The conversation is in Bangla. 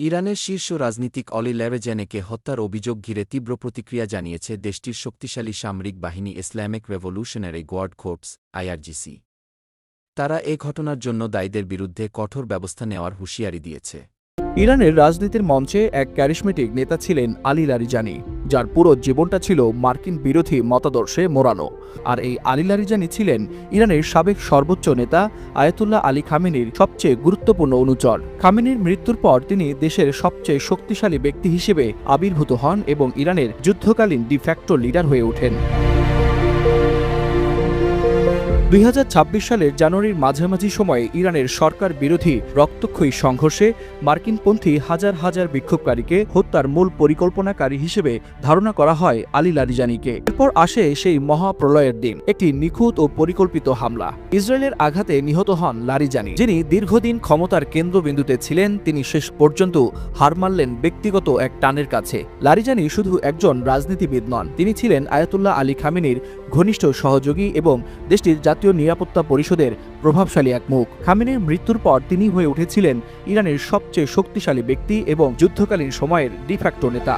ইরানের শীর্ষ রাজনীতিক অলি ল্যারেজানেকে হত্যার অভিযোগ ঘিরে তীব্র প্রতিক্রিয়া জানিয়েছে দেশটির শক্তিশালী সামরিক বাহিনী ইসলামিক রেভলিউশনারি গার্ড কোর্পস আইআরজিসি। তারা এ ঘটনার জন্য দায়ীদের বিরুদ্ধে কঠোর ব্যবস্থা নেওয়ার হুঁশিয়ারি দিয়েছে। ইরানের রাজনীতির মঞ্চে এক ক্যারিশমেটিক নেতা ছিলেন আলী লারিজানি, যার পুরো জীবনটা ছিল মার্কিন বিরোধী মতাদর্শে মোড়ানো। আর এই আলী লারিজানি ছিলেন ইরানের সাবেক সর্বোচ্চ নেতা আয়াতুল্লাহ আলী খামেনির সবচেয়ে গুরুত্বপূর্ণ অনুচর। খামেনির মৃত্যুর পর তিনি দেশের সবচেয়ে শক্তিশালী ব্যক্তি হিসেবে আবির্ভূত হন এবং ইরানের যুদ্ধকালীন ডিফ্যাক্টো লিডার হয়ে ওঠেন। ২০২৬ সালের জানুয়ারির মাঝামাঝি সময়ে ইরানের সরকার বিরোধী রক্তক্ষয়ী সংঘর্ষে মার্কিনপন্থী হাজার হাজার বিক্ষোভকারীকে হত্যার মূল পরিকল্পনাকারী হিসেবে ধারণা করা হয় আলী লারিজানিকে। এরপর আসে সেই মহাপ্রলয়ের দিন, একটি নিখুঁত ও পরিকল্পিত হামলা। ইসরায়েলের আঘাতে নিহত হন লারিজানি, যিনি দীর্ঘদিন ক্ষমতার কেন্দ্রবিন্দুতে ছিলেন। তিনি শেষ পর্যন্ত হার মানলেন ব্যক্তিগত এক টানের কাছে। লারিজানি শুধু একজন রাজনীতিবিদ নন, তিনি ছিলেন আয়াতুল্লাহ আলী খামেনির ঘনিষ্ঠ সহযোগী এবং দেশটির জাতীয় নিরাপত্তা পরিষদের প্রভাবশালী এক মুখ। খামেনির মৃত্যুর পর তিনি হয়ে উঠেছিলেন ইরানের সবচেয়ে শক্তিশালী ব্যক্তি এবং যুদ্ধকালীন সময়ের ডিফ্যাক্টো নেতা।